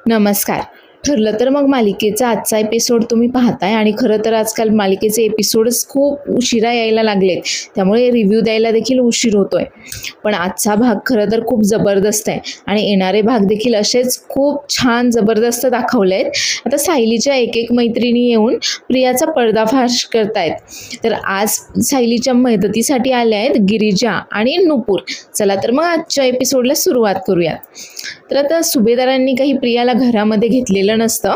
नमस्कार. ठरलं तर मग मालिकेचा आजचा एपिसोड तुम्ही पाहताय आणि खरं तर आजकाल मालिकेचे एपिसोडच खूप उशिरा यायला लागलेत. त्यामुळे रिव्ह्यू द्यायला देखील उशीर होतोय. पण आजचा भाग खरं तर खूप जबरदस्त आहे आणि येणारे भाग देखील असेच खूप छान जबरदस्त दाखवले आहेत. आता सायलीच्या एक मैत्रिणी येऊन प्रियाचा पर्दाफाश करतायत. तर आज सायलीच्या मदतीसाठी आल्या आहेत गिरिजा आणि नुपूर. चला तर मग आजच्या एपिसोडला सुरुवात करूयात. तर आता सुभेदारांनी काही प्रियाला घरामध्ये घेतलेलं नसतं,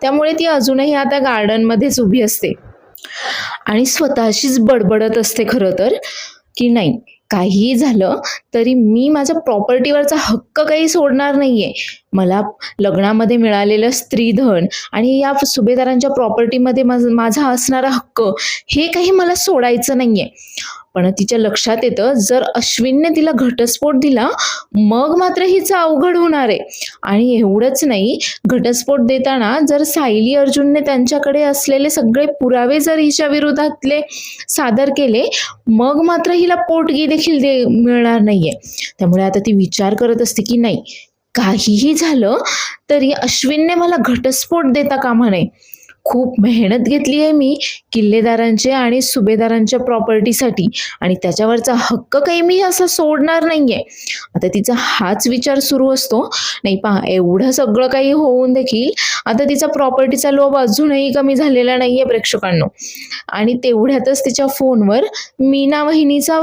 त्यामुळे ती अजूनही आता गार्डनमध्येच उभी असते आणि स्वतःशीच बडबडत असते खरं तर, की नाही काहीही झालं तरी मी माझ्या प्रॉपर्टीवरचा हक्क काही सोडणार नाहीये. मला लग्नामध्ये मिळालेलं स्त्रीधन आणि या सुभेदारांच्या प्रॉपर्टीमध्ये माझा असणारा हक्क हे काही मला सोडायचं नाहीये. पण तिच्या लक्षात येतं जर अश्विनने तिला घटस्फोट दिला मग मात्र हिचं अवघड होणार आहे. आणि एवढंच नाही, घटस्फोट देताना जर सायली अर्जुनने त्यांच्याकडे असलेले सगळे पुरावे जर हिच्या विरोधातले सादर केले मग मात्र हिला पोटगी देखील मिळणार नाहीये. त्यामुळे आता ती विचार करत असते की नाही, काहीही झालं तरी अश्विनने मला घटस्फोट देता कामा नये. खूप मेहनत घेतली आहे मी किल्लेदारांचे आणि सुभेदारांच्या प्रॉपर्टीसाठी आणि त्याच्यावरचा हक्क काही मी असा सोडणार नाहीये. आता तिचा हाच विचार सुरू असतो. नाही पहा, एवढं सगळं काही होऊन देखील आता तिचा प्रॉपर्टीचा लोभ अजूनही कमी झालेला नाहीये प्रेक्षकांनो. आणि तेवढ्यातच तिच्या फोनवर मीना वहिनीचा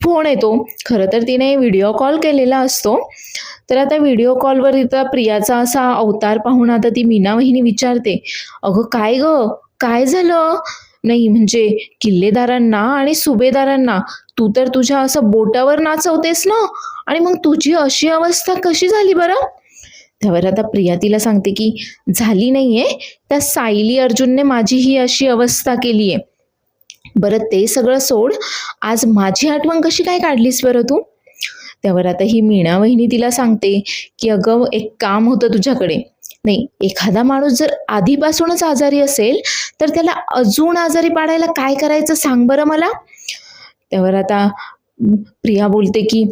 फोन येतो. खरं तर तिने व्हिडिओ कॉल केलेला असतो. तर आता व्हिडिओ कॉलवर इथं प्रियाचा असा अवतार पाहून आता ती मीना वहिनी विचारते, अगं काय ग, काय झालं? नाही म्हणजे किल्लेदारांना आणि सुभेदारांना तू तर तुझ्या असं बोटावर नाचवतेस ना, आणि मग तुझी अशी अवस्था कशी झाली बरं? त्यावर आता प्रिया तिला सांगते की झाली नाहीये, त्या सायली अर्जुनने माझी ही अशी अवस्था केलीये. बरं ते सगळं सोड, आज माझी आठवण कशी काय काढलीस बरं तू? त्यावर आता ही मीना वहिनी तिला सांगते की अगं एक काम होतं तुझ्याकडे. नाही, एखादा माणूस जर आधीपासूनच आजारी असेल तर त्याला अजून आजारी पाडायला काय करायचं सांग बरं मला. त्यावर आता प्रिया बोलते की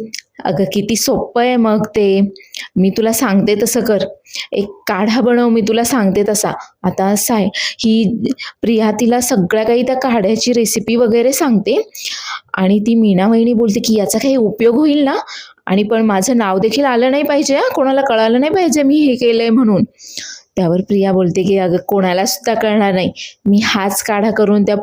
अगं किती सोपं आहे मग ते, मी तुला सांगते तसं कर, एक काढा बनव, मी तुला सांगते तसा. आता ही प्रिया तिला सगळ्या काही त्या काढ्याची रेसिपी वगैरे सांगते आणि ती मीना वहिनी बोलते की याचा काही उपयोग होईल ना, आणि पण माझं नाव देखील आलं नाही पाहिजे, कोणाला कळालं नाही पाहिजे मी हे केलंय म्हणून. त्यावर प्रिया बोलते की अगं कोणाला सुद्धा कळणार नाही, मी हाच काढा करून त्या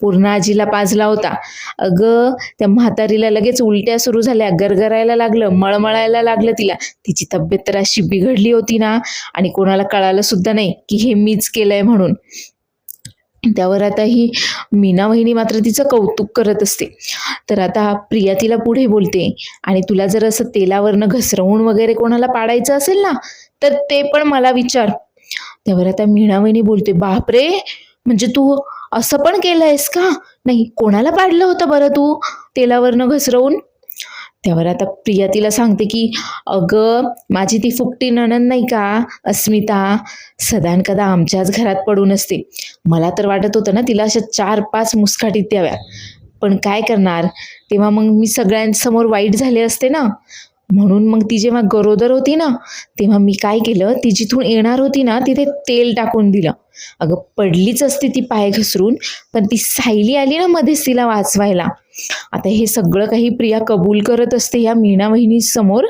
पूर्ण आजीला पाजला होता. अगं त्या म्हातारीला लगेच उलट्या सुरू झाल्या, गरगरायला लागलं, मळमळायला लागलं तिला. तिची तब्येत तर अशी बिघडली होती ना, आणि कोणाला कळालं सुद्धा नाही की हे मीच केलंय म्हणून. त्यावर आता ही मीना वहिनी मात्र तिचं कौतुक करत असते. तर आता प्रिया तिला पुढे बोलते, आणि तुला जर असं तेलावरनं घसरवून वगैरे कोणाला पाडायचं असेल ना तर ते पण मला विचार. त्यावर आता मीना वहिनी बोलते, बापरे, म्हणजे तू असं पण केलंयस का? नाही, कोणाला पाडलं होतं बरं तू तेलावरनं घसरवून? त्यावर आता प्रिया तिला सांगते की अगं माझी ती फुकटी नणंद नाही का अस्मिता, सदानकदा आमच्याच घरात पडून असते. मला तर वाटत होतं ना तिला अशा 4-5 मुस्काटीत द्याव्या, पण काय करणार, तेव्हा मग मी सगळ्यांसमोर वाईट झाले असते ना. म्हणून मग ती जेव्हा गरोदर होती ना तेव्हा मी काय केलं, ती जिथून येणार होती ना तिथे तेल टाकून दिलं. अगं पडलीच असती ती पाय घसरून, पण ती सायली आली ना मध्येच तिला वाचवायला. आता हे सगळं काही प्रिया कबूल करत असते या मीना वहिनी समोर.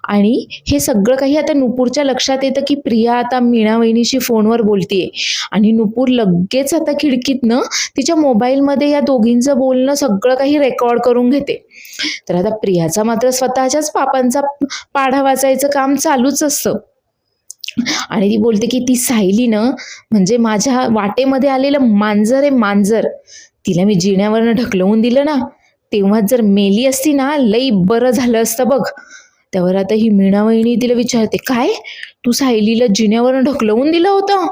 आणि हे सगळं काही आता नुपूरच्या लक्षात येतं की प्रिया आता मीना वहिनीशी फोनवर बोलतीये, आणि नुपूर लगेच आता खिडकीतनं तिच्या मोबाईलमध्ये या दोघींचं बोलणं सगळं काही रेकॉर्ड करून घेते. तर आता प्रियाचा मात्र स्वतःच्याच पापांचा पाढा वाचायचं काम चालूच असतं. आणि ती बोलते की ती सायलीनं म्हणजे माझ्या वाटेमध्ये आलेलं मांजर आहे, मांजर, तिला मी जिण्यावरनं ढकलवून दिलं ना, तेव्हा जर मेली असती ना लई बरं झालं असतं बघ. त्यावर आता ही मीना वहिनी तिला विचारते, काय तू सायलीला जिण्यावरनं ढकलवून दिलं होतं?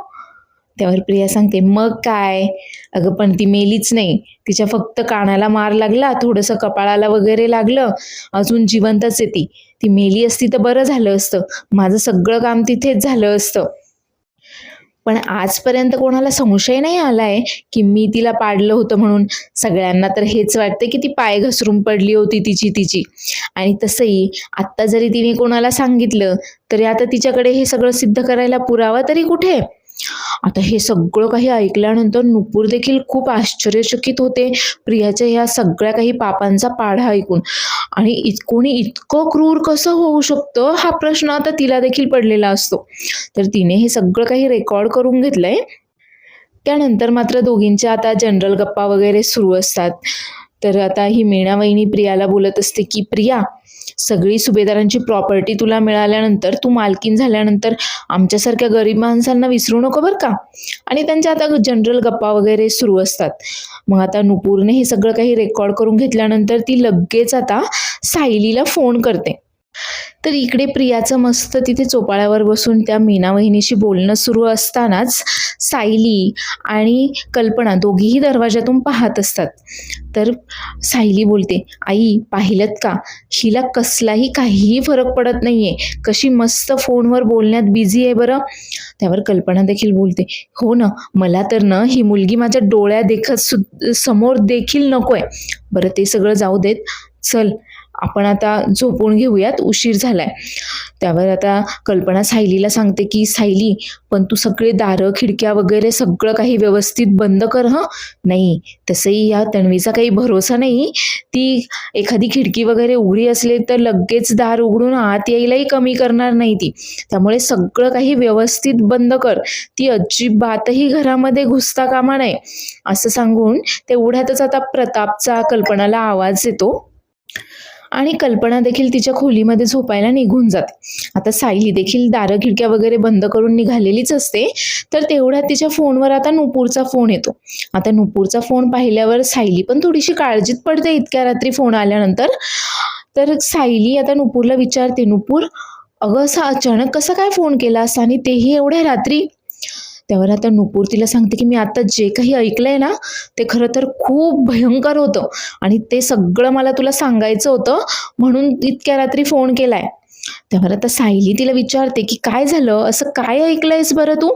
त्यावर प्रिया सांगते, मग काय, अगं पण ती मेलीच नाही, तिच्या फक्त कानाला मार लागला, थोडंसं कपाळाला वगैरे लागलं, अजून जिवंतच आहे ती. मेली असती तर बरं झालं असतं, माझं सगळं काम तिथेच झालं असतं. पण आजपर्यंत कोणाला संशय नाही आलाय की मी तिला पाडलं होतं म्हणून. सगळ्यांना तर हेच वाटतं की ती पाय घसरून पडली होती तिची. आणि तसंही आत्ता जरी तिने कोणाला सांगितलं तरी आता तिच्याकडे हे सगळं सिद्ध करायला पुरावा तरी कुठे? आता हे सगळं काही ऐकल्यानंतर नुपूर देखील खूप आश्चर्यचकित होते प्रियाच्या ह्या सगळ्या काही पापांचा पाढा ऐकून. आणि कोणी इतकं क्रूर कसं होऊ शकतं हा प्रश्न आता तिला देखील पडलेला असतो. तर तिने हे सगळं काही रेकॉर्ड करून घेतलंय. त्यानंतर मात्र दोघींच्या आता जनरल गप्पा वगैरे सुरू असतात. तर आता ही मीना वहिनी प्रियाला बोलत असते की प्रिया, सगळी सुभेदारांची प्रॉपर्टी तुला मिळाल्यानंतर, तू मालकीन झाल्यानंतर आमच्यासारख्या गरीब माणसांना विसरू नको बरं का. आणि त्यांच्या आता जनरल गप्पा वगैरे सुरू असतात. मग आता नुपूरने हे सगळं काही रेकॉर्ड करून घेतल्यानंतर ती लगेच आता सायलीला फोन करते. तर इकडे प्रियाचं मस्त तिथे चोपाळ्यावर बसून त्या मीना वहिनीशी बोलणं सुरू असतानाच सायली आणि कल्पना दोघीही दरवाजातून पाहत असतात. तर सायली बोलते, आई पाहिलत का, हिला कसलाही काहीही फरक पडत नाहीये, कशी मस्त फोनवर बोलण्यात बिझी आहे बरं. त्यावर कल्पना देखील बोलते, हो ना, मला तर ना ही मुलगी माझ्या डोळ्या देखत समोर देखील नकोय. बरं ते सगळं जाऊ देत, चल आपण आता झोपून घेऊयात, उशीर झालाय. त्यावर आता कल्पना सायलीला सांगते की सायली, पण तू सगळे दारं खिडक्या वगैरे सगळं काही व्यवस्थित बंद कर हं. नाही, तसंही या तन्वीचा काही भरोसा नाही, ती एखादी खिडकी वगैरे उघडी असली तर लगेच दार उघडून आत यायलाही कमी करणार नाही ती. त्यामुळे सगळं काही व्यवस्थित बंद कर, ती अजिबातही घरामध्ये घुसता कामा नये. असं सांगून तेवढ्यातच आता प्रतापचा कल्पनाला आवाज येतो आणि कल्पना देखील तिच्या खोलीमध्ये झोपायला निघून जाते. आता सायली देखील दारं खिडक्या वगैरे बंद करून निघालेलीच असते. तर तेवढ्यात तिच्या फोनवर आता नुपूरचा फोन येतो. आता नुपूरचा फोन पाहिल्यावर सायली पण थोडीशी काळजीत पडते इतक्या रात्री फोन आल्यानंतर. तर सायली आता नुपूरला विचारते, नुपूर अगं असा अचानक कसा काय फोन केलास आणि तेही एवढ्या रात्री? त्यावर आता नुपूर तिला सांगते की मी आता जे काही ऐकलंय ना ते खरं तर खूप भयंकर होतं आणि ते सगळं मला तुला सांगायचं होतं म्हणून इतक्या रात्री फोन केलाय. त्यावर आता सायली तिला विचारते की काय झालं, असं काय ऐकलंयस बरं तू?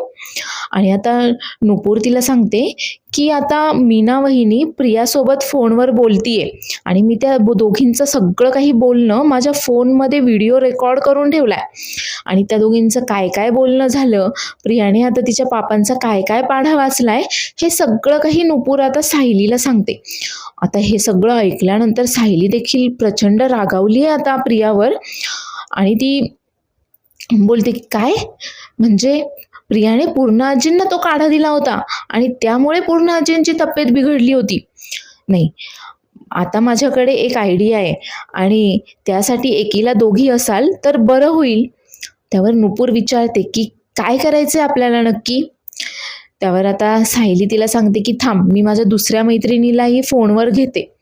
आणि आता नुपूर तिला सांगते की आता मीना वहिनी प्रियासोबत फोनवर बोलतीये आणि मी त्या दोघींचं सगळं काही बोलणं माझ्या फोनमध्ये व्हिडिओ रेकॉर्ड करून ठेवलाय. आणि त्या दोघींचं काय काय बोलणं झालं, प्रियाने आता तिच्या पापांचा काय काय पाढा वाचलाय, हे सगळं काही नुपूर आता सायलीला सांगते. आता हे सगळं ऐकल्यानंतर सायली देखील प्रचंड रागावली आहे आता प्रियावर. आणि ती बोलते की काय, म्हणजे प्रियाने पूर्ण आजींना तो काढा दिला होता आणि त्यामुळे पूर्ण आजींची तब्येत बिघडली होती? नाही, आता माझ्याकडे एक आयडिया आहे आणि त्यासाठी एकीला दोघी असाल तर बरं होईल. त्यावर नुपूर विचारते की काय करायचंय आपल्याला नक्की? त्यावर आता सायली तिला सांगते की थांब, मी माझ्या दुसऱ्या मैत्रिणीलाही फोनवर घेते.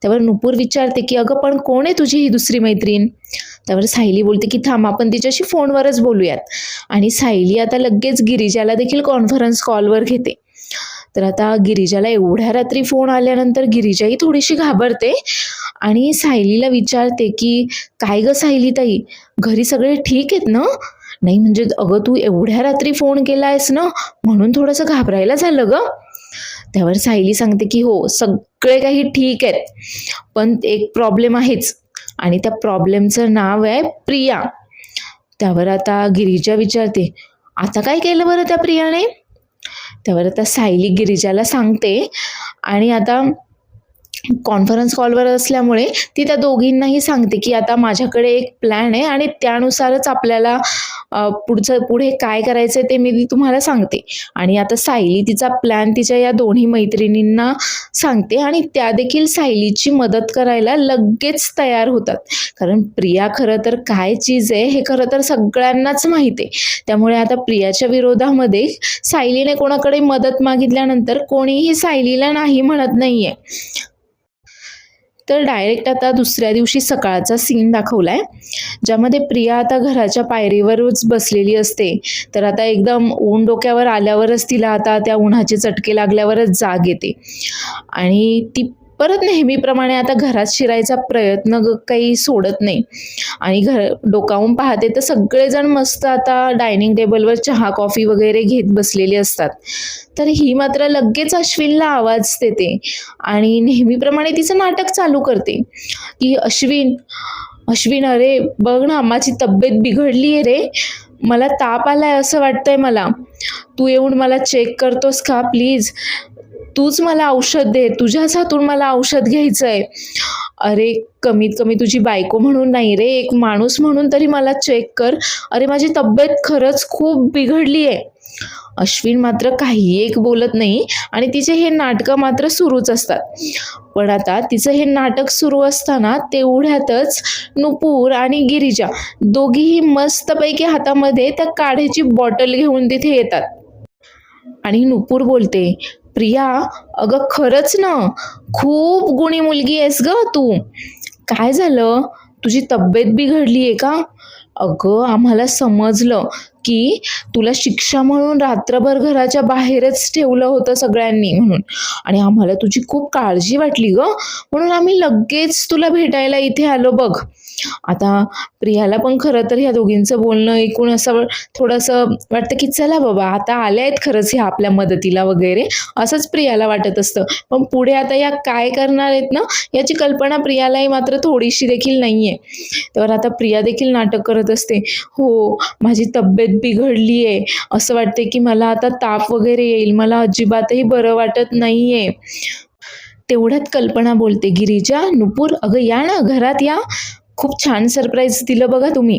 त्यावर नुपूर विचारते की अगं पण कोण आहे तुझी ही दुसरी मैत्रीण? त्यावर सायली बोलते की थांब, आपण तिच्याशी फोनवरच बोलूयात. आणि सायली आता लगेच गिरिजाला देखील कॉन्फरन्स कॉलवर घेते. तर आता गिरिजाला एवढ्या रात्री फोन आल्यानंतर गिरिजाही थोडीशी घाबरते आणि सायलीला विचारते की काय ग सायली ताई, घरी सगळे ठीक आहेत ना? नाही म्हणजे अगं तू एवढ्या रात्री फोन केलायस ना म्हणून थोडंसं घाबरायला झालं ग. त्यावर सायली सांगते की हो, सगळे काही ठीक आहेत, पण एक प्रॉब्लेम आहेच आणि त्या प्रॉब्लेमचं नाव आहे प्रिया. त्यावर आता गिरिजा विचारते, आता काय केलं बरं त्या प्रियाने? त्यावर आता सायली गिरिजाला सांगते आणि आता कॉन्फरन्स कॉलवर असल्यामुळे ती त्या दोघींनाही सांगते की आता माझ्याकडे एक प्लॅन आहे आणि त्यानुसारच आपल्याला पुढे काय करायचं ते मी तुम्हाला सांगते. आणि आता सायली तिचा प्लॅन तिच्या या दोन्ही मैत्रिणींना सांगते आणि त्या देखील सायलीची मदत करायला लगेच तयार होतात. कारण प्रिया खरं तर काय चीज आहे हे खरं तर सगळ्यांनाच माहिती आहे. त्यामुळे आता प्रियाच्या विरोधामध्ये सायलीने कोणाकडे मदत मागितल्यानंतर कोणीही सायलीला नाही म्हणत नाहीये. तर डायरेक्ट आता दुसऱ्या दिवशी सकाळचा सीन दाखवलाय, ज्यामध्ये प्रिया आता घराच्या पायरीवरच बसलेली असते. तर आता एकदम ऊन डोक्यावर आल्यावरच तिला आता त्या उन्हाचे चटके लागल्यावरच जाग येते आणि ती परत नेहमीप्रमाणे आता घरात शिरायचा प्रयत्न काही सोडत नाही आणि डोकावून पाहते तर सगळेजण मस्त आता डायनिंग टेबलवर चहा कॉफी वगैरे घेत बसलेले असतात. तर ही मात्र लगेच अश्विनला आवाज देते आणि नेहमीप्रमाणे तिचं नाटक चालू करते की अश्विन, अश्विन, अरे बघ ना, माझी तब्येत बिघडली आहे रे, मला ताप आलाय असं वाटतंय मला, तू येऊन मला चेक करतोस का प्लीज, तूच मला औषध दे, तुझ्याच हातून मला औषध घ्यायचंय. अरे कमीत कमी तुझी बायको म्हणून नाही रे, एक माणूस म्हणून तरी मला चेक कर, अरे माझी तब्येत खरंच खूप बिघडली आहे. अश्विन मात्र काही एक बोलत नाही आणि तिचे हे नाटकं मात्र सुरूच असतात. पण आता तिचं हे नाटक सुरू असताना तेवढ्यातच नुपूर आणि गिरिजा दोघीही मस्तपैकी हातामध्ये त्या काढ्याची बॉटल घेऊन तिथे येतात आणि नुपूर बोलते, प्रिया, अगं खरंच ना, खूप गुणी मुलगी आहेस ग तू. काय झालं, तुझी तब्येत बिघडली आहे का? अगं आम्हाला समजलं की तुला शिक्षा म्हणून रात्रभर घराच्या बाहेरच ठेवलं होतं सगळ्यांनी म्हणून, आणि आम्हाला तुझी खूप काळजी वाटली ग, म्हणून आम्ही लगेच तुला भेटायला इथे आलो बघ. आता प्रियाला पण खरं तर ह्या दोघींचं बोलणं ऐकून असं थोडंसं वाटतं की चला बाबा, आता आल्या आहेत खरंच ह्या आपल्या मदतीला वगैरे, असंच प्रियाला वाटत असतं. पण पुढे आता या काय करणार आहेत ना, याची कल्पना प्रियालाही मात्र थोडीशी देखील नाहीये. तर आता प्रिया देखील नाटक करत असते, हो माझी तब्येत बिघडली आहे, असं वाटते की मला आता ताप वगैरे येईल, मला अजिबातही बरं वाटत नाहीये. तेवढ्यात कल्पना बोलते, गिरिजा, नुपूर, अगं या ना, घरात या, खूप छान सरप्राईज दिलं बघा तुम्ही.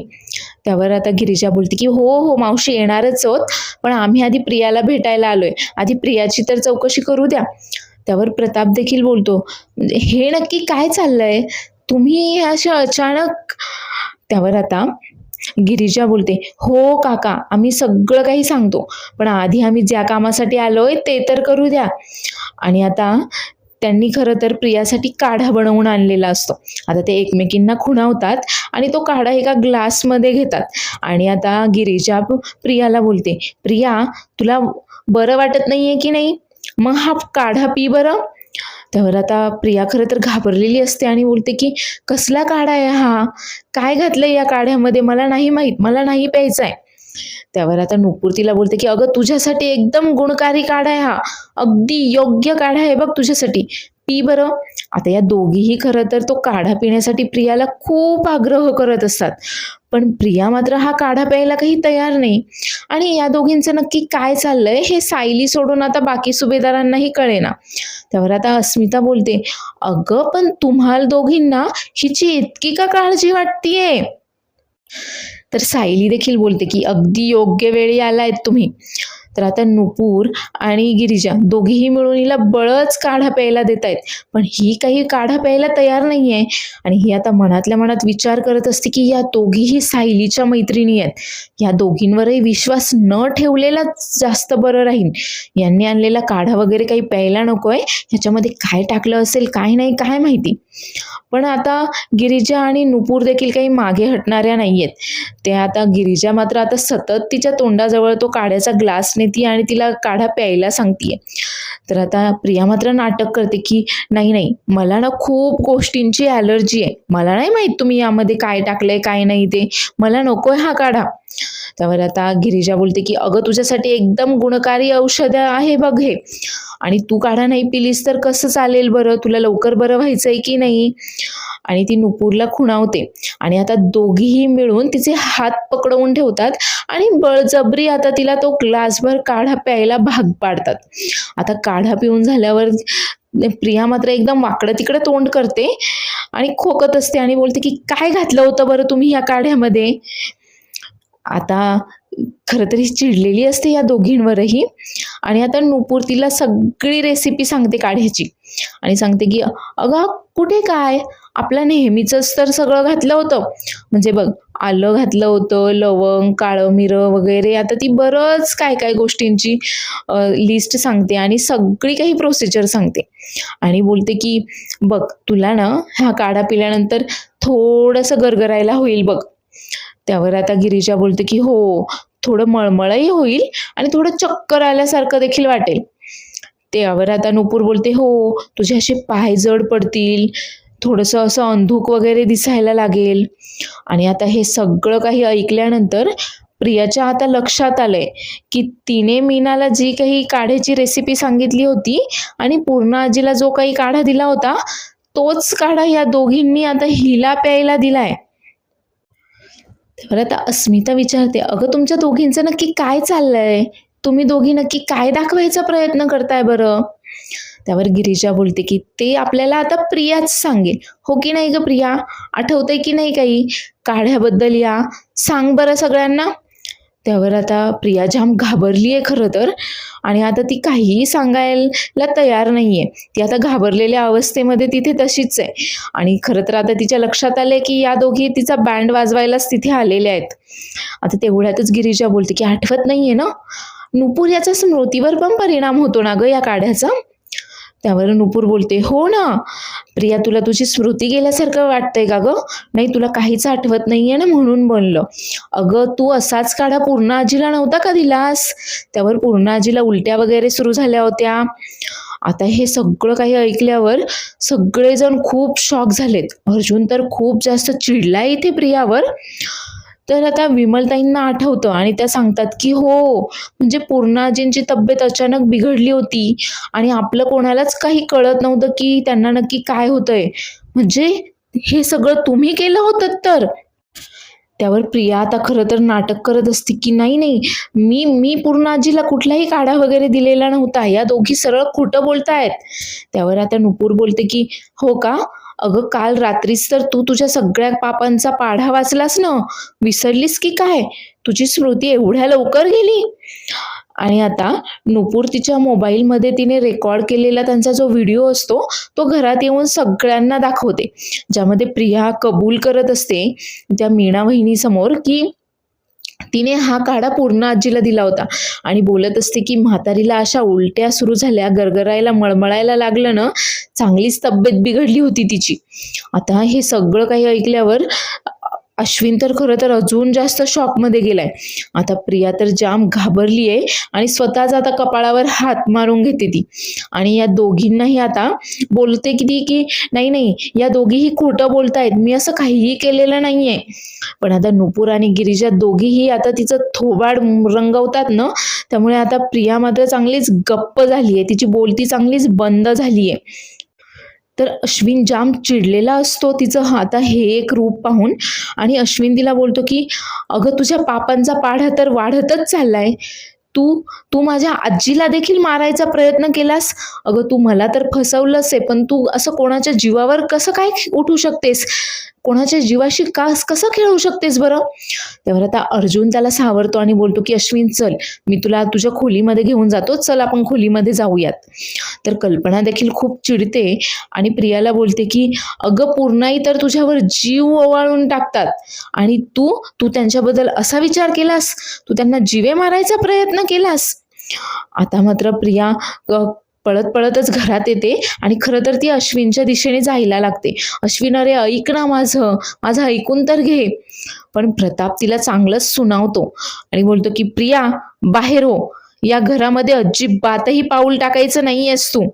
त्यावर आता गिरिजा बोलते की हो हो मावशी, येणारच आहोत, पण आम्ही आधी प्रियाला भेटायला आलोय, आधी प्रियाची तर चौकशी करू द्या. त्यावर प्रताप देखील बोलतो, हे नक्की काय चाललंय, तुम्ही अशा अचानक. त्यावर आता गिरिजा बोलते, हो काका, आम्ही सगळं काही सांगतो, पण आधी आम्ही ज्या कामासाठी आलोय ते तर करू द्या. आणि आता त्यांनी खरं तर प्रियासाठी काढा बनवून आणलेला असतो. आता ते एकमेकींना खुणावतात आणि तो काढा एका ग्लासमध्ये घेतात आणि आता गिरिजा प्रियाला बोलते, प्रिया, तुला बरं वाटत नाहीये की नाही, मग हा काढा पी बरं. त्यावर आता प्रिया खरं तर घाबरलेली असते आणि बोलते की कसला काढा आहे हा, काय घातलंय या काढ्यामध्ये, मला नाही माहीत, मला नाही प्यायचा आहे. त्यावर आता नुपूर तिला बोलते की अगं तुझ्यासाठी एकदम गुणकारी काढा आहे हा, अगदी योग्य काढा आहे बघ तुझ्यासाठी, पी बरं. आता या दोघीही खरं तर तो काढा पिण्यासाठी प्रियाला खूप आग्रह करत असतात, पण प्रिया मात्र हा काढा प्यायला काही तयार नाही. आणि या दोघींचं नक्की काय चाललंय हे सायली सोडून आता बाकी सुभेदारांनाही कळेना. त्यावर आता अस्मिता बोलते, अगं पण तुम्हाला दोघींना हिची इतकी का काळजी वाटतीये. तर सायली देखील बोलते की अगदी योग्य वेळी आलायत तुम्ही. तर आता नुपूर आणि गिरिजा दोघीही मिळून हिला बळच काढा प्यायला देत आहेत, पण ही काही काढा प्यायला तयार नाहीये. आणि ही आता मनातल्या मनात विचार करत असते की या दोघीही सायलीच्या मैत्रिणी आहेत, या दोघींवरही विश्वास न ठेवलेला जास्त बरं राहील. यांनी आणलेला काढा वगैरे काही प्यायला नकोय, ह्याच्यामध्ये काय टाकलं असेल काय नाही काय माहिती. पण आता गिरिजा आणि नुपूर देखील काही मागे हटणाऱ्या नाहीयेत. ते आता गिरिजा मात्र आता सतत तिच्या तोंडाजवळ तो काढ्याचा ग्लास नेती आणि तिला काढा प्यायला सांगतीये. तर आता प्रिया मात्र नाटक करते की नाही नाही, मला ना खूप गोष्टींची ॲलर्जी आहे, मला नाही माहीत तुम्ही यामध्ये काय टाकलंय काय नाही ते, मला नकोय हा काढा. त्यावर आता गिरिजा बोलते की अगं तुझ्यासाठी एकदम गुणकारी औषध आहे बघ हे, आणि तू काढा नाही पिलीस तर कसं चालेल बरं, तुला लवकर बरं व्हायचंय की नाही. आणि ती नुपूरला खुणावते आणि आता दोघीही मिळून तिचे हात पकडवून ठेवतात आणि बळजबरी आता तिला तो ग्लासभर काढा प्यायला भाग पाडतात. आता काढा पिऊन झाल्यावर प्रिया मात्र एकदम वाकडं तिकडं तोंड करते आणि खोकत असते आणि बोलते की काय घातलं होतं बरं तुम्ही या काढ्यामध्ये. आता खरं तरी चिडलेली असते या दोघींवरही. आणि आता नुपूर तिला सगळी रेसिपी सांगते काढ्याची आणि सांगते की अगं कुठे काय, आपलं नेहमीचंच तर सगळं घातलं होतं, म्हणजे बघ आलं घातलं होतं, लवंग, काळं मिरं वगैरे. आता ती बरंच काय काय गोष्टींची लिस्ट सांगते आणि सगळी काही प्रोसिजर सांगते आणि बोलते की बघ तुला ना हा काढा पिल्यानंतर थोडंसं गरगरायला होईल बघ. त्यावर आता गिरिजा बोलते की हो, थोडं मळमळही होईल आणि थोडं चक्कर आल्यासारखं देखील वाटेल. त्यावर आता नुपूर बोलते, हो तुझे असे पाय जड पडतील, थोडंसं असं अंधूक वगैरे दिसायला लागेल. आणि आता हे सगळं काही ऐकल्यानंतर प्रियाच्या आता लक्षात आलंय की तिने मीनाला जी काही काढ्याची रेसिपी सांगितली होती आणि पूर्ण आजीला जो काही काढा दिला होता, तोच काढा या दोघींनी आता हिला प्यायला दिलाय. तर आता अस्मिता विचारते, अगं तुमच्या दोघींचं नक्की काय चाललंय? तुम्ही दोघी नक्की काय दाखवायचा प्रयत्न करताय बरं? त्यावर गिरिजा बोलते की ते आपल्याला आता प्रियाच सांगेल. हो की नाही ग प्रिया? आठवतंय की नाही काही काढ्याबद्दल या? सांग बरं सगळ्यांना. त्यावर आता प्रिया जाम घाबरली आहे खरं तर, आणि आता ती काहीही सांगायला तयार नाहीये. ती आता घाबरलेल्या अवस्थेमध्ये तिथे तशीच आहे. आणि खरं तर आता तिच्या लक्षात आले की या दोघी तिचा बँड वाजवायलाच तिथे आलेल्या आहेत. आता तेवढ्यातच गिरिजा बोलते की आठवत नाहीये ना, नुपूर याचा स्मृतीवर पण परिणाम होतो ना ग या काढ्याचा. त्यावर नुपूर बोलते, हो ना प्रिया, तुला तुझी स्मृती गेल्यासारखं वाटतंय का ग? नाही तुला काहीच आठवत नाहीये ना म्हणून बनलं. अगं तू असाच काढा पूर्ण आजीला नव्हता का दिलास? त्यावर पूर्ण आजीला उलट्या वगैरे सुरू झाल्या होत्या. आता हे सगळं काही ऐकल्यावर सगळेजण खूप शॉक झालेत. अर्जुन तर खूप जास्त चिडलाय इथे प्रियावर. तर आता विमलताईंना आठवतं आणि त्या सांगतात की हो, म्हणजे पूर्णाजींची तब्येत अचानक बिघडली होती आणि आपलं कोणालाच काही कळत नव्हतं की त्यांना नक्की काय होतंय. म्हणजे हे सगळं तुम्ही केलं होतं तर? त्यावर प्रिया आता खरं तर नाटक करत असते की नाही नाही, मी मी पूर्ण आजीला कुठलाही काढा वगैरे दिलेला नव्हता, या दोघी सरळ खोटं बोलतायत. त्यावर आता नुपूर बोलते की हो का, अगं काल रात्रीच तर तू तुझ्या सगळ्या पापांचा पाढा वाचलास ना, विसरलीस की काय? तुझी स्मृती एवढ्या लवकर गेली? आणि आता नुपूर तिच्या मोबाईलमध्ये तिने रेकॉर्ड केलेला त्यांचा जो व्हिडिओ असतो तो घरात येऊन सगळ्यांना दाखवते, ज्यामध्ये प्रिया कबूल करत असते त्या मीना वहिनीसमोर की तिने हा काढा पूर्ण आजीला दिला होता, आणि बोलत असते की म्हातारीला अशा उलट्या सुरू झाल्या, गरगरायला मळमळायला लागलं ना, चांगलीच तब्येत बिघडली होती तिची. आता हे सगळं काही ऐकल्यावर अश्विन तर खरं तर अजून जास्त शॉकमध्ये गेलाय. आता प्रिया तर जाम घाबरली आहे आणि स्वतःच आता कपाळावर हात मारून घेते ती, आणि या दोघींनाही आता बोलते की ती की नाही नाही, या दोघीही खोटं बोलतायत, मी असं काहीही केलेलं नाहीये. पण आता नुपूर आणि गिरिजा दोघीही आता तिचं थोबाड रंगवतात ना, त्यामुळे आता प्रिया मात्र चांगलीच गप्प झालीये, तिची बोलती चांगलीच बंद झालीये. तर अश्विन जाम चिडलेला असतो तिचं आता हे एक रूप पाहून, आणि अश्विन तिला बोलतो की अगं तुझ्या पापांचा पाढा तर वाढतच चाललाय, तू तू माझ्या आजीला देखील मारायचा प्रयत्न केलास. अगं तू मला तर फसवलंच आहे, पण तू असं कोणाच्या जीवावर कसं काय उठू शकतेस? कोणाच्या जीवाशी कसं खेळू शकतेस बरं? तेव्हा आता अर्जुन त्याला सावरतो आणि बोलतो की अश्विन चल, मी तुला तुझ्या खोलीमध्ये घेऊन जातो, चल आपण खोलीमध्ये जाऊयात. तर कल्पना देखील खूप चिडते आणि प्रियाला बोलते की अगं पूर्णाई तर तुझ्यावर जीव ओवाळून टाकतात, आणि तू तू त्यांच्याबद्दल असा विचार केलास, तू त्यांना जीवे मारायचा प्रयत्न केलास. आता मात्र प्रिया पळत पळतच घरात येते आणि खरं तर ती अश्विनच्या दिशेने जायला लागते. अश्विन अरे ऐक ना, माझं माझं ऐकून तर घे. पण प्रताप तिला चांगलंच सुनावतो आणि बोलतो की प्रिया बाहेर हो, या घरामध्ये अजिबातही पाऊल टाकायचं नाहीयेस तू.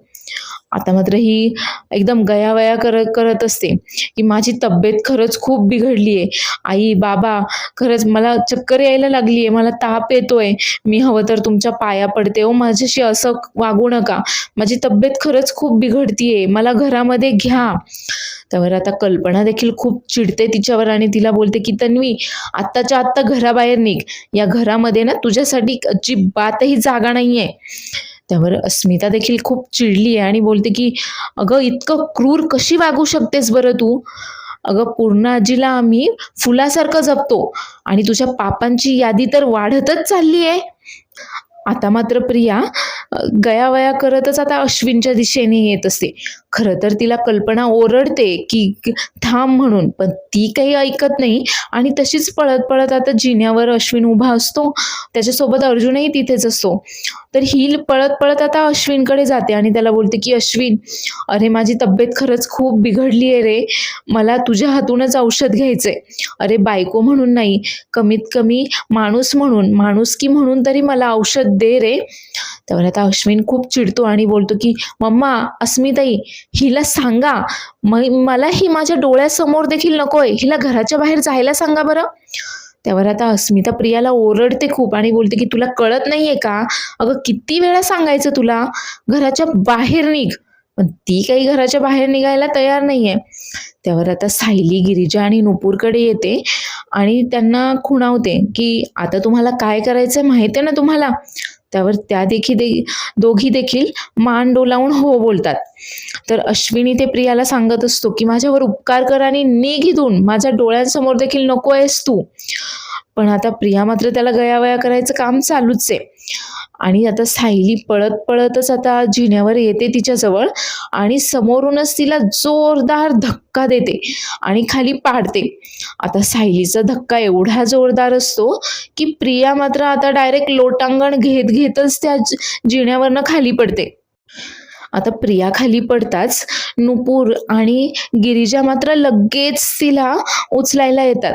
आता मात्र ही एकदम गयावया करत असते की माझी तब्येत खरंच खूप बिघडली आहे, आई बाबा खरंच मला चक्कर यायला लागली आहे, मला ताप येतोय, मी हवं तर तुमच्या पाया पडते हो, माझ्याशी असं वागू नका, माझी तब्येत खरंच खूप बिघडतीये, मला घरामध्ये घ्या. त्यावर आता कल्पना देखील खूप चिडते तिच्यावर आणि तिला बोलते की तन्वी आत्ताच्या आत्ता घराबाहेर निघ, या घरामध्ये ना तुझ्यासाठी अजिबातही जागा नाहीये. त्यावर अस्मिता देखील खूप चिडली आहे आणि बोलते की अगं इतकं क्रूर कशी वागू शकतेस बरं तू? अगं पूर्ण आजीला आम्ही फुलासारखं जपतो आणि तुझ्या पापांची यादी तर वाढतच चालली आहे. आता मात्र प्रिया गयावया करतच आता अश्विनच्या दिशेने येत असते. खरं तर तिला कल्पना ओरडते की थांब म्हणून, पण ती काही ऐकत नाही आणि तशीच पळत पळत आता जिन्यावर अश्विन उभा असतो, त्याच्यासोबत अर्जुनही तिथेच असतो. तर ही पळत पळत आता अश्विनकडे जाते आणि त्याला बोलते की अश्विन अरे माझी तब्येत खरंच खूप बिघडली आहे रे, मला तुझ्या हातूनच औषध घ्यायचंय. अरे बायको म्हणून नाही, कमीत कमी माणूस म्हणून, माणुसकी म्हणून तरी मला औषध दे रे. त्यावर आता अश्विन खूप चिडतो आणि बोलतो की मम्मा, अस्मिताई, हिला सांगा, मला ही माझ्या डोळ्यासमोर देखील नकोय, हिला घराच्या बाहेर जायला सांगा बरं. त्यावर आता अस्मिता प्रियाला ओरडते खूप आणि बोलते की तुला कळत नाहीये का? अगं किती वेळा सांगायचं तुला, घराच्या बाहेर निघ. पण ती काही घराच्या बाहेर निघायला तयार नाहीये. त्यावर आता सायली, गिरिजा आणि नुपूरकडे येते आणि त्यांना खुणावते की आता तुम्हाला काय करायचंय माहिती आहे ना तुम्हाला. त्यावर त्या दोघी देखील मान डोलावून हो बोलतात. तर अश्विनी ते प्रियाला सांगत असतो की माझ्यावर उपकार कर आणि निघ इथून, माझ्या डोळ्यांसमोर देखील नको आहेस तू. पण आता प्रिया मात्र त्याला गयावया करायचं काम चालूच आहे. आणि आता सायली पळत पळतच आता जिन्यावर येते तिच्याजवळ आणि समोरूनच तिला जोरदार धक्का देते आणि खाली पाडते. आता सायलीचा धक्का एवढा जोरदार असतो की प्रिया मात्र आता डायरेक्ट लोटांगण घेत घेतच त्या जिन्यावरनं खाली पडते. आता प्रिया खाली पडताच नुपूर आणि गिरिजा मात्र लगेच तिला उचलायला येतात.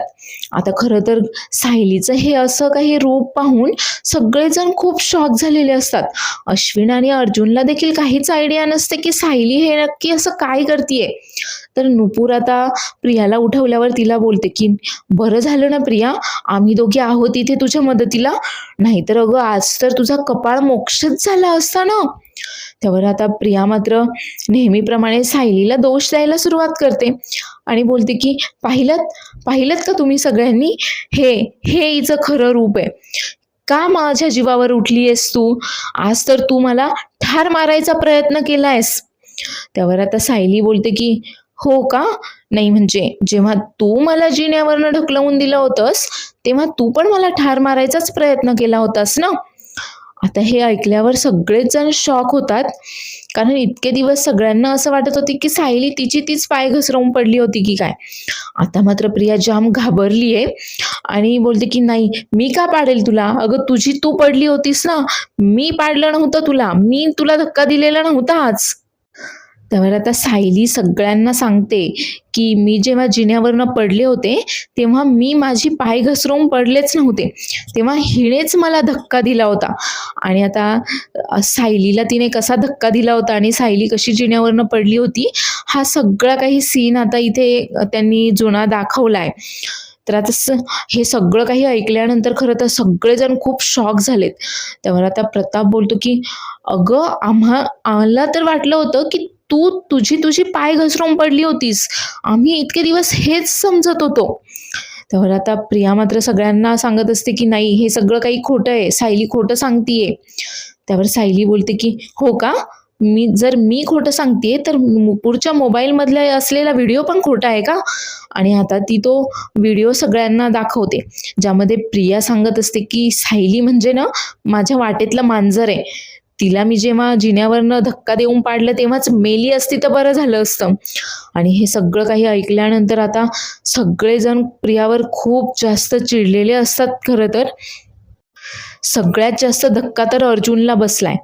आता खरं तर सायलीचं हे असं काही रूप पाहून सगळेजण खूप शॉक झालेले असतात. अश्विन आणि अर्जुनला देखील काहीच आयडिया नसते की सायली हे नक्की असं काय करतीये. तर नुपूर आता प्रियाला उठवल्यावर तिला बोलते की बरं झालं ना प्रिया, आम्ही दोघी आहोत इथे तुझ्या मदतीला, नाहीतर अगं आज तर तुझा कपाळ मोक्षच झाला असता ना. त्यावर आता प्रिया मात्र नेहमीप्रमाणे सायलीला दोष द्यायला सुरुवात करते आणि बोलते की पाहिलत का तुम्ही सगळ्यांनी, हे हे हिचं खरं रूप आहे. का माझ्या जीवावर उठली आहेस तू? आज तर तू मला ठार मारायचा प्रयत्न केलायस. त्यावर आता सायली बोलते की हो का? नाही म्हणजे जेव्हा तू मला जिन्यावरनं ढकलवून दिलं होतंस तेव्हा तू पण मला ठार मारायचाच प्रयत्न केला होतास ना. आता हे ऐकल्यावर सगळेच जण शॉक होतात, कारण इतके दिवस सगळ्यांना असं वाटत होते की सायली तीच पाय घसरवून पडली होती की काय. आता मात्र प्रिया जाम घाबरली आहे आणि बोलते की नाही, मी का पाडेल तुला? अगं तू पडली होतीस ना, मी पाडलं नव्हतं तुला, मी तुला धक्का दिलेला नव्हताच. त्यावर आता सायली सगळ्यांना सांगते की मी जेव्हा जिन्यावरनं पडले होते तेव्हा मी माझी पाय घसरवून पडलेच नव्हते, तेव्हा हिनेच मला धक्का दिला होता. आणि आता सायलीला तिने कसा धक्का दिला होता आणि सायली कशी जिन्यावरनं पडली होती, हा सगळा काही सीन आता इथे त्यांनी जुना दाखवलाय. तर आता हे सगळं काही ऐकल्यानंतर खरं तर सगळेजण खूप शॉक झालेत. त्यावर आता प्रताप बोलतो की अगं आम्हाला तर वाटलं होतं की तुझी पाय घसरून पडली होतीस, आम्ही इतके दिवस हेच समजत होतो. त्यावर आता प्रिया मात्र सगळ्यांना सांगत असते की नाही, हे सगळं काही खोटं आहे, सायली खोटं सांगतीये. त्यावर सायली बोलते की हो का? मी खोटं सांगतेय तर नुपूरच्या मोबाईलमधला असलेला व्हिडिओ पण खोटा आहे का? आणि आता ती तो व्हिडिओ सगळ्यांना दाखवते, ज्यामध्ये प्रिया सांगत असते की सायली म्हणजे ना माझ्या वाटेतलं मांजर आहे, तिला मी जेव्हा जिन्यावरनं धक्का देऊन पाडलं तेव्हाच मेली असती तर बरं झालं असतं. आणि हे सगळं काही ऐकल्यानंतर आता सगळेजण प्रियावर खूप जास्त चिडलेले असतात. खरं तर सगळ्यात जास्त धक्का तर अर्जुनला बसलाय.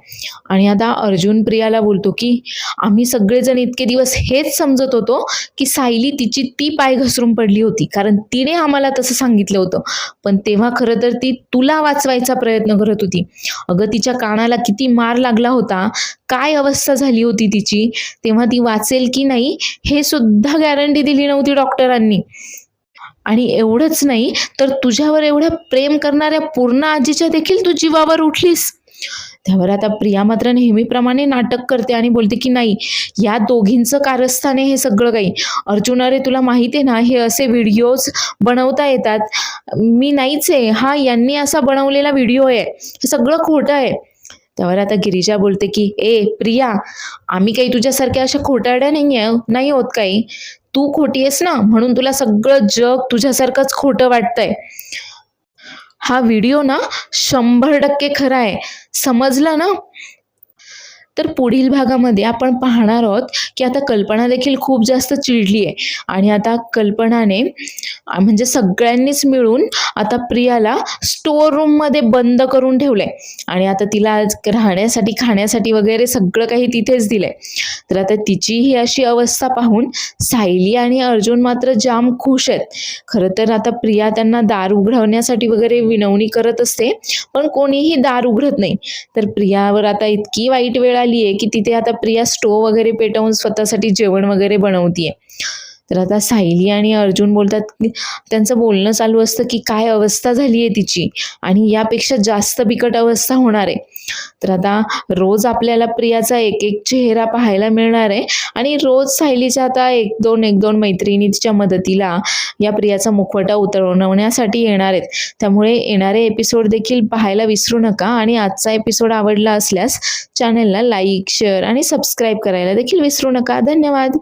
आणि आता अर्जुन प्रियाला बोलतो की आम्ही सगळेजण इतके दिवस हेच समजत होतो की सायली ती पाय घसरून पडली होती, कारण तिने आम्हाला तसं सांगितलं होतं, पण तेव्हा खरं तर ती तुला वाचवायचा प्रयत्न करत होती. अगं तिच्या कानाला किती मार लागला होता, काय अवस्था झाली होती तिची, तेव्हा ती वाचेल की नाही हे सुद्धा गॅरंटी दिली नव्हती डॉक्टरांनी. आणि एवढंच नाही तर तुझ्यावर एवढं प्रेम करणाऱ्या पूर्ण आजीच्या देखील तू जीवावर उठलीस. त्यावर आता प्रिया मात्र नेहमीप्रमाणे नाटक करते आणि बोलते की नाही, या दोघींचं कारस्थान आहे हे सगळं काही. अर्जुन, अरे तुला माहिती आहे ना, हे असे व्हिडिओज बनवता येतात, मी नाहीच आहे, हा यांनी असा बनवलेला व्हिडिओ आहे, हे सगळं खोटं आहे. त्यावर आता गिरिजा बोलते की प्रिया, आम्ही काही तुझ्यासारख्या अशा खोटारड्या नाही होत काही, तू खोटी आहेस ना, म्हणून तुला सगळं जग तुझ्यासारखंच खोटं वाटतंय. हा व्हिडिओ ना 100% खरा आहे, समजलं ना. तर पुढील भागामध्ये आपण पाहणार आहोत की आता कल्पना देखील खूप जास्त चिडली आहे आणि आता कल्पनाने म्हणजे सगळ्यांनीच मिळून आता प्रियाला स्टोअर रूममध्ये बंद करून ठेवलंय आणि आता तिला राहण्यासाठी खाण्यासाठी वगैरे सगळं काही तिथेच दिलंय. तर आता तिची ही अशी अवस्था पाहून सायली आणि अर्जुन मात्र जाम खुश आहेत. खरं तर आता प्रिया त्यांना दार उघडवण्यासाठी वगैरे विनवणी करत असते, पण कोणीही दार उघडत नाही. तर प्रियावर आता इतकी वाईट वेळ आली आहे की तिथे आता प्रिया स्टोव वगैरे पेटवून स्वतःसाठी जेवण वगैरे बनवतीये. तर आता सायली आणि अर्जुन बोलतात की त्यांचं बोलणं चालू असतं की काय अवस्था झाली आहे तिची आणि यापेक्षा जास्त बिकट अवस्था होणार आहे. तर आता रोज आपल्याला प्रियाचा एक एक चेहरा पाहायला मिळणार आहे आणि रोज सायलीच्या आता एक दोन मैत्रिणी तिच्या मदतीला या प्रियाचा मुखवटा उतरवण्यासाठी येणार आहेत. त्यामुळे येणारे एपिसोड देखील पाहायला विसरू नका आणि आजचा एपिसोड आवडला असल्यास चॅनलला लाईक, शेअर आणि सबस्क्राईब करायला देखील विसरू नका. धन्यवाद.